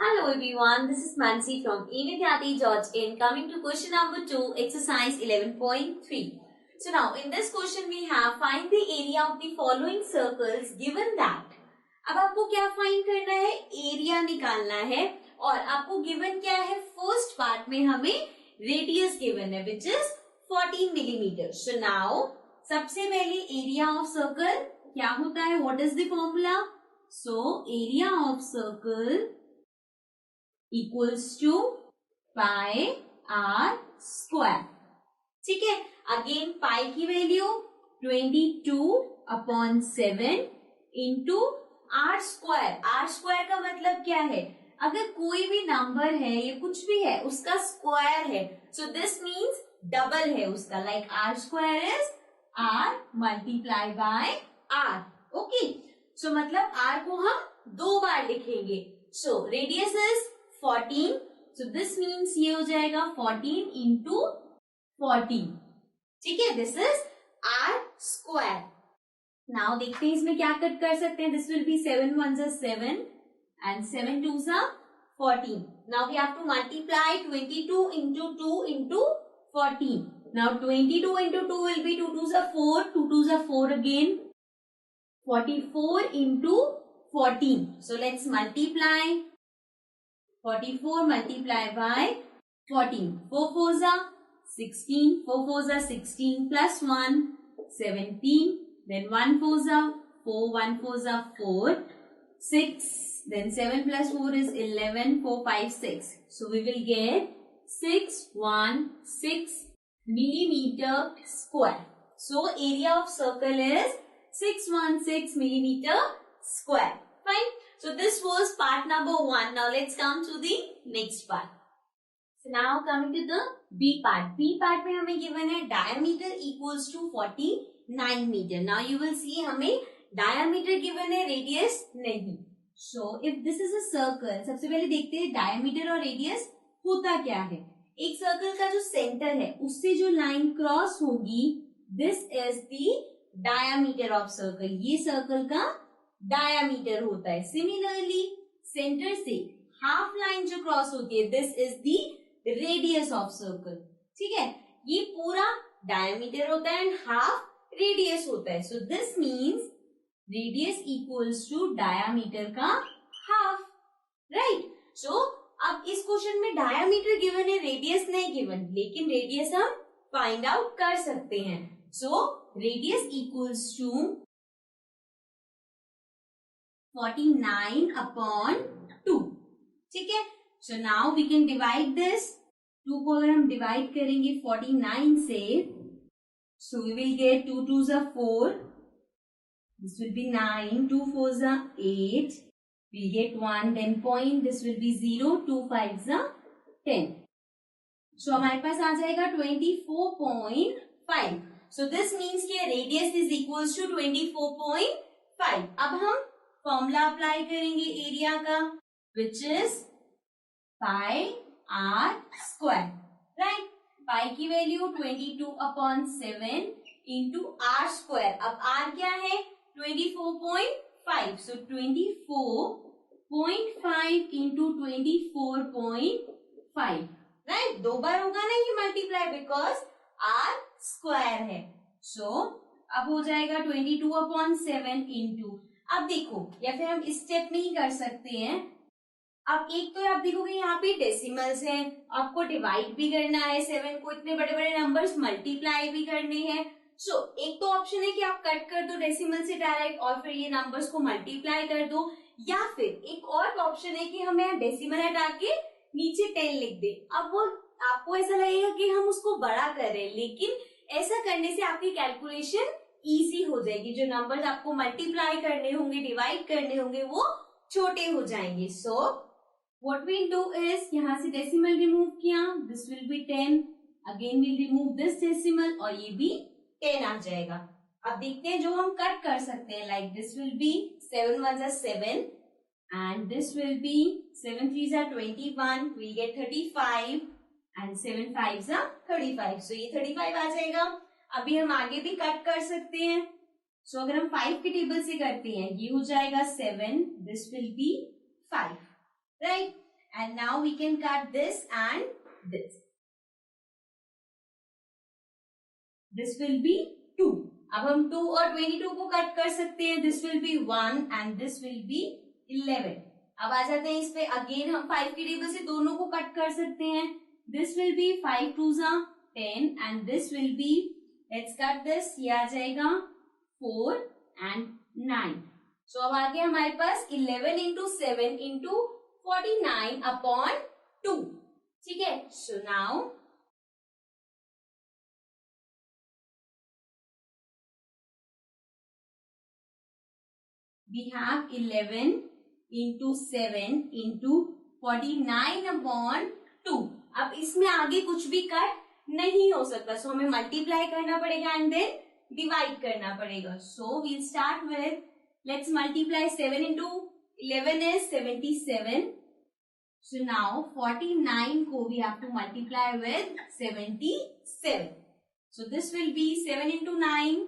Hello everyone, this is Mansi from Evidyati George in coming to question number 2, exercise 11.3. So now in this question we have find the area of the following circles given that. अब आपको क्या find करना है, area निकालना है और आपको given क्या है, फर्स्ट पार्ट में हमें रेडियस गिवन है which is 14 millimetre. So now सबसे पहले एरिया ऑफ सर्कल क्या होता है, what is the formula. So area of circle equals to pi R square. ठीक है, अगेन पाई की value 22/7 into R square. R square का मतलब क्या है, अगर कोई भी नंबर है ये कुछ भी है उसका स्क्वायर है, सो दिस मीन्स डबल है उसका. Like R square is R multiply by R. Okay, so मतलब आर को हम 2 बार लिखेंगे. So radius is 14, so this means ये हो जाएगा 14 into 14. ठीक है, this is r square. Now देखते हैं इसमें क्या कट कर सकते हैं. This will be 7 1s are 7 and 7 2s are 14. Now we have to multiply 22 into 2 into 14. Now 22 into 2 will be 2 2s are 4, 2 2s are 4 again. 44 into 14. So let's multiply. 44 multiplied by 14. 4 4s are 16. 4 4s are 16 plus 1, 17. Then 1 4s are 4. 1 4s are 4. 6. Then 7 plus 4 is 11. 4 5 6. So we will get 616 millimeter square. So area of circle is 616 millimeter square. Fine. So this was part number 1. Now let's come to the next part. So now coming to the B part. B part में हमें given है diameter equals to 49 meter. Now you will see हमें diameter given है, radius नहीं. So if this is a circle, सबसे पहले देखते हैं diameter और radius होता क्या है. एक circle का जो center है उससे जो line cross होगी, this is the diameter of circle. ये circle का डायामीटर होता है. सिमिलरली सेंटर से हाफ लाइन जो क्रॉस होती है, this is the radius of circle. ठीक है, ये पूरा डायामीटर होता है एंड हाफ रेडियस होता है. So this means radius equals to diameter का हाफ. राइट. सो अब इस क्वेश्चन में डायामीटर गिवन है, रेडियस नहीं गिवन, लेकिन रेडियस हम फाइंड आउट कर सकते हैं. So radius equals to 49/2. ठीक है, so now we can divide this. 2 को अगर हम डिवाइड करेंगे 49 से, so we will get 2 2s are 4. This will be 9. 2 4s are 8. we'll get 1. then point, this will be 0. 2 5s are 10. So हमारे पास आ जाएगा 24.5. सो दिस मीन्स कि रेडियस इज इक्वल्स टू 24.5. अब हम फॉर्मूला अप्लाई करेंगे एरिया का, which is pi R square. Right, pi की वैल्यू 22/7 इंटू आर स्क्वायर. अब आर क्या है, 24.5. सो 24.5 इंटू 24.5. राइट, 2 बार होगा ना ये मल्टीप्लाई, बिकॉज आर स्क्वायर है. सो अब हो जाएगा 22/7 इंटू, अब देखो, या फिर हम स्टेप नहीं कर सकते हैं. अब एक तो आप देखोगे यहाँ पे डेसिमल्स हैं, आपको डिवाइड भी करना है 7 को, इतने बड़े बड़े नंबर्स मल्टीप्लाई भी करने हैं. सो एक तो ऑप्शन है कि आप कट कर दो डेसिमल से डायरेक्ट और फिर ये नंबर्स को मल्टीप्लाई कर दो, या फिर एक और ऑप्शन है कि हम यहाँ डेसिमल हटा के नीचे 10 लिख दे. अब वो आपको ऐसा लगेगा कि हम उसको बड़ा कर रहे हैं, लेकिन ऐसा करने से आपकी कैलकुलेशन इजी हो जाएगी. जो नंबर्स आपको मल्टीप्लाई करने होंगे, डिवाइड करने होंगे, वो छोटे हो जाएंगे. So what we do is, यहां से डेसिमल रिमूव किया, this will be 10. Again will remove this decimal और ये भी 10 आ जाएगा. अब देखते हैं जो हम कट कर सकते हैं. Like this will B 7 1s are 7 and this will be 7 3s are 21. we'll get 35 and 7 5s are 35. so ये 35 आ जाएगा. अभी हम आगे भी कट कर सकते हैं. सो अगर हम 5 के टेबल से करते हैं, ये हो जाएगा 7, this will B 5. Right, and now we can cut this and this. This will be 2. अब हम 2 और 22 को कट कर सकते हैं. This will be 1 and this will be 11. अब आ जाते हैं इस पे. अगेन हम 5 की टेबल से दोनों को कट कर सकते हैं. This will be 5 2s are 10 and this will be, let's cut this. ये आ जाएगा 4 and 9. So अब आ गया हमारे पास 11 into 7 into 49 upon 2. ठीक है. So now we have 11 into 7 into 49 upon 2. अब इसमें आगे कुछ भी कट नहीं हो सकता. सो हमें मल्टीप्लाई करना पड़ेगा एंड देन डिवाइड करना पड़ेगा. So we'll start with, let's multiply. 7 into 11 is 77. So now 49 को we have to multiply with 77. So this will be 7 into 9,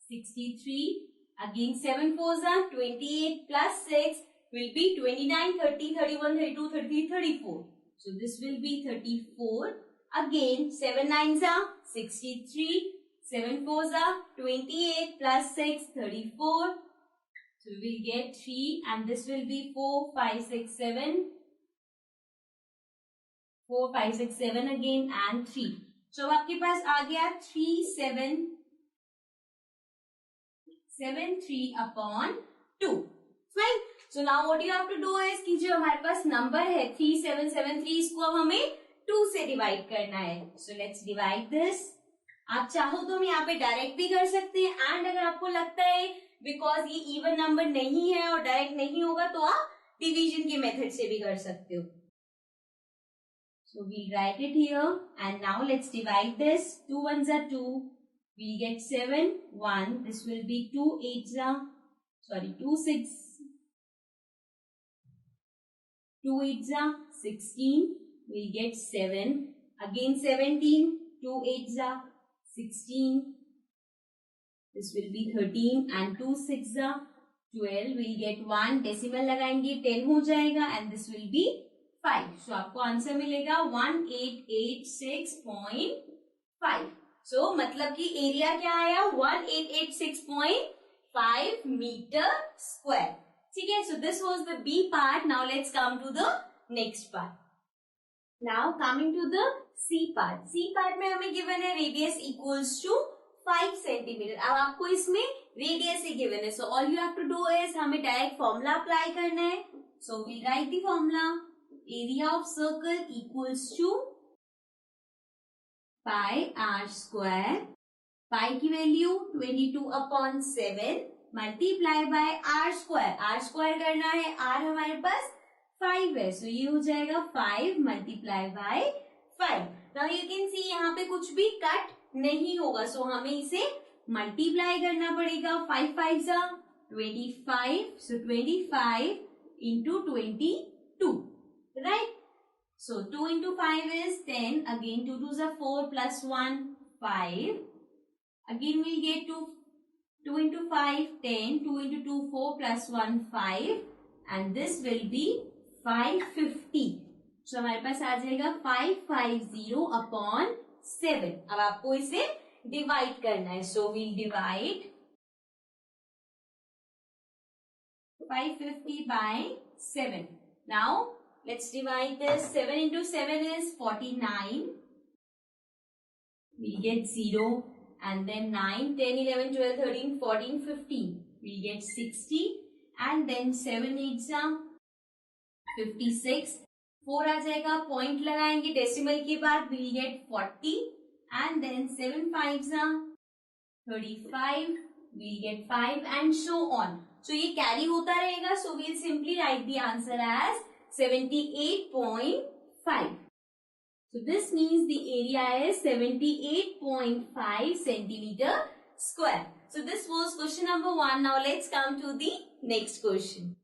63. Again 7 4s are 28 plus 6 will be 29, 30, 31, 32, 33, 34. So this will be 34. Again 7 9s are 63. 7 4s are 28 plus 6, 34. So we will get 3 and this will be 4, 5, 6, 7. 4, 5, 6, 7 again and 3. So अब आपके पास आ गया 3, 7, 7 3 upon 2. Fine. So now what you have to do is कि जो हमारे पास number है 3773, इसको अब हमें 2 से डिवाइड करना है. So let's divide this. आप चाहो तो हम यहाँ पे डायरेक्ट भी कर सकते हैं एंड अगर आपको लगता है बिकॉज ये इवन नंबर नहीं है और डायरेक्ट नहीं होगा तो आप डिवीजन के मेथड से भी कर सकते हो. So we write it here and now let's divide this. 2 1s are 2. We get 7, 1. This will be 2 8s are, 2 6. 2 8s are 16. We get 7. Again 17. 2 8s are 16. This will be 13 and 2 6s are 12. We get 1. Decimal लगाएंगे 10 हो जाएगा and this will be 5. So आपको answer मिलेगा 1886.5. So मतलब कि area क्या आया 1886.5 metre square. ठीक है. So this was the B part. Now let's come to the next part. Now coming to the C part. C part में हमें given है radius equals to 5 centimeter. अब आपको इसमें radius ही given है. So all you have to do is हमें direct formula apply करना है. So we'll write the formula. Area of circle equals to pi r square. Pi की value 22/7 multiply by r square. r square करना है, r हमारे पास 5 है. सो ये हो जाएगा 5 multiply by 5. Now you can see यहाँ पे कुछ भी कट नहीं होगा. सो हमें इसे मल्टीप्लाई करना पड़ेगा. 5 5s are 25. So 25 into 22. Right? So 2 into 5 is 10. Again 2 2s are 4 plus 1 5. Again we'll get 2 into 5 10. 2 into 2 4 plus 1 5. And this will be 550. So हमारे पास आ जाएगा 550/7. अब आपको इसे डिवाइड करना है. So we'll divide 550 by 7. Now let's divide this. 7 into 7 is 49. We get 0. And then 9, 10, 11, 12, 13, 14, 15. We get 60. And then 7 8s are 56. 4 आ जाएगा. पॉइंट लगाएंगे डेसिमल के बाद. We get 40. And then 7 5s are 35. We get 5 and so on. So ये carry होता रहेगा. So we'll simply write the answer as 78.5. So this means the area is 78.5 centimeter square. So this was question number 1. Now let's come to the next question.